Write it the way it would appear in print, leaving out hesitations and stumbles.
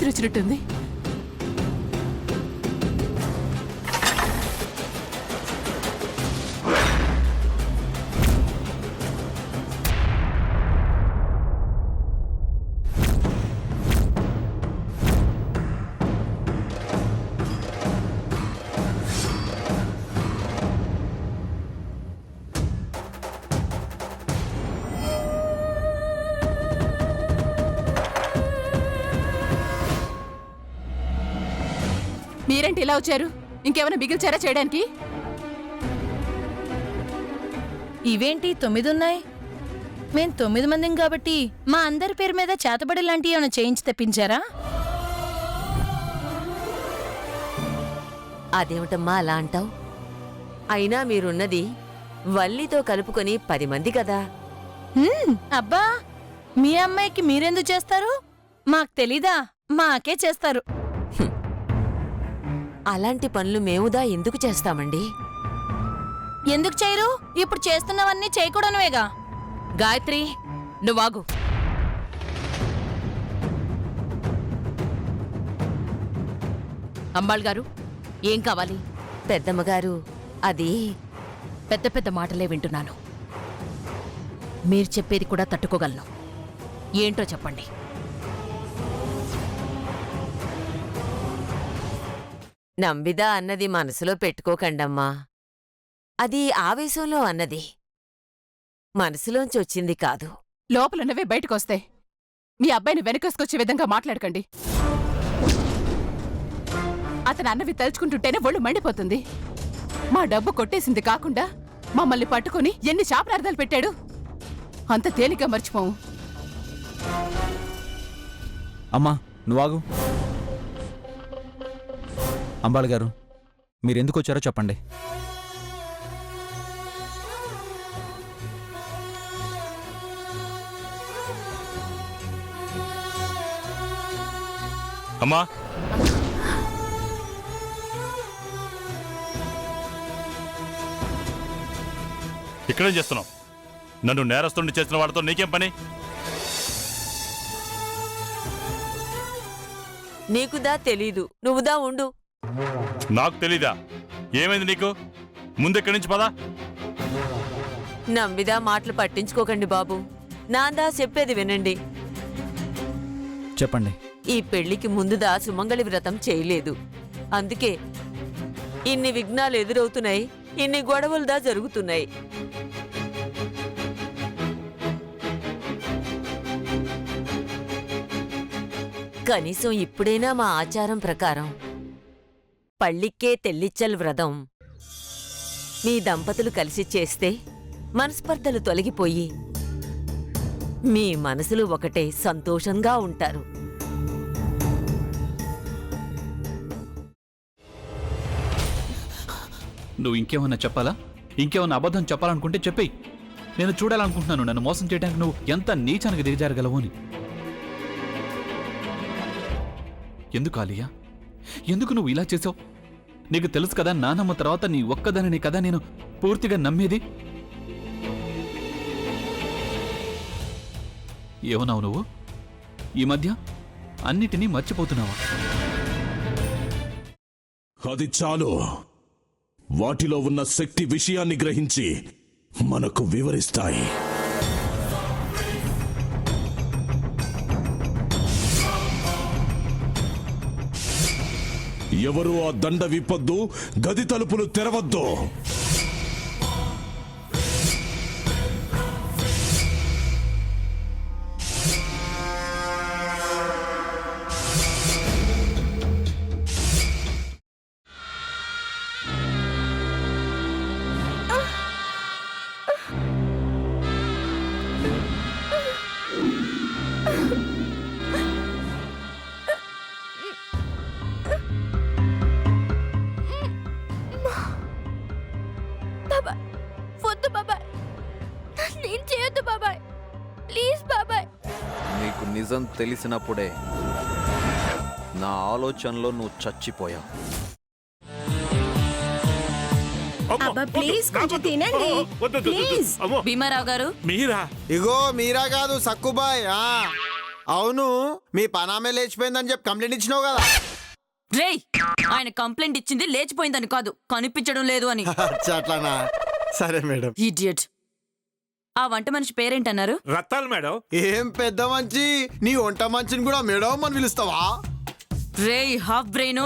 రాత్రి వచ్చినట్టుంది. మీరేంటి ఇలా వచ్చారు? ఇంకేమైనా మిగిల్చారా చేయడానికి? ఇవేంటి 9 ఉన్నాయి? మేం 9 మందిం కాబట్టి మా అందరి పేరు మీద చేతబడి లాంటివి ఏమైనా చేయించి తెప్పించారా? అదేమిటమ్మా అలా అంటావు? అయినా మీరున్నది వల్లితో కలుపుకొని 10 మంది కదా. అబ్బా, మీ అమ్మాయికి మీరెందుకు చేస్తారు? మాకు తెలీదా? మాకే చేస్తారు. అలాంటి పనులు మేముదా ఎందుకు చేస్తామండి? ఎందుకు చేయరు? ఇప్పుడు చేస్తున్నవన్నీ చేయకూడనువేగా. గాయత్రి, నువ్వాగు. అంబాళ్ గారు, ఏం కావాలి? పెద్దమ్మగారు, అది పెద్ద పెద్ద మాటలే వింటున్నాను. మీరు చెప్పేది కూడా తట్టుకోగలను. ఏంటో చెప్పండి. నంబిదా అన్నది మనసులో పెట్టుకోకండమ్మా. అది ఆవేశంలో అన్నది, మనసులోంచి వచ్చింది కాదు. లోపలున్నవే బయటకొస్తాయి. మీ అబ్బాయిని వెనకేసుకొచ్చే విధంగా మాట్లాడకండి. అతను అన్నవి తలుచుకుంటుంటేనే ఒళ్ళు మండిపోతుంది. మా డబ్బు కొట్టేసింది కాకుండా మమ్మల్ని పట్టుకుని ఎన్ని శాపనార్థాలు పెట్టాడు. అంత తేలిగ్గా మర్చిపోవు. అమ్మా నువ్వాగు. అంబాళ్ గారు, మీరెందుకు వచ్చారో చెప్పండి. అమ్మా, ఇక్కడేం చేస్తున్నావు? నన్ను నేరస్తుడిని చేసిన వాడితో నీకేం పని? నీకుదా తెలీదు, నువ్వుదా ఉండు. నాకు తెలీదా? ఏమైంది నీకు? ముందెక్కడి నుంచి పదా. నంబిదా మాటలు పట్టించుకోకండి బాబు. నాందా చెప్పేది వినండి. చెప్పండి. ఈ పెళ్లికి ముందుదా సుమంగళి వ్రతం చేయలేదు. అందుకే ఇన్ని విఘ్నాలు ఎదురవుతున్నాయి, ఇన్ని గొడవలుదా జరుగుతున్నాయి. కనీసం ఇప్పుడైనా మా ఆచారం ప్రకారం పళ్ళిక్కే తెల్లిచ్చల్ వ్రతం మీ దంపతులు కలిసి చేస్తే మనస్పర్ధలు తొలగిపోయి మీ మనసులు ఒకటే సంతోషంగా ఉంటారు. నువ్వు ఇంకేమన్నా చెప్పాలా? ఇంకేమన్నా అబద్ధం చెప్పాలనుకుంటే చెప్పేయి. నేను చూడాలనుకుంటున్నాను నన్ను మోసం చేయడానికి నువ్వు ఎంత నీచానికి దిగజారగలవు అని. ఎందుకు ఆలియా, ఎందుకు నువ్వు ఇలా చేసావు? నీకు తెలుసు కదా నానమ్మ తర్వాత నీ ఒక్కదానిని కదా నేను పూర్తిగా నమ్మేది. ఏమన్నావు నువ్వు? ఈ మధ్య అన్నిటినీ మర్చిపోతున్నావా? అది చాలు. వాటిలో ఉన్న శక్తి విషయాన్ని గ్రహించి మనకు వివరిస్తాయి. ఎవరు ఆ దండ విప్పొద్దు, గది తలుపులు తెరవద్దు. నీకు నిజం తెలిసినప్పుడే నా ఆలోచనలో నువ్వు చచ్చిపోయావు. భీమారావు గారు, మీరా? ఇగో మీరా కాదు సక్కుబాయ్. అవును మీ పనామే లేచిపోయిందని చెప్పి కంప్లైంట్ ఇచ్చినావు కదా. రేయ్, ఆయన కంప్లైంట్ ఇచ్చింది లేచిపోయిందని కాదు, కనిపించడం లేదు అని. అచ్చా, అట్లానా? సరే మేడం. ఇడియట్. ఆ వంట మనిషి పేరేంటన్నారు? రత్తాలు మేడం. ఏం పెద్ద మంచి, నీ వంట మంచిని కూడా మేడం అని పిలుస్తావా? రేయ్ హాఫ్ బ్రెయిన్,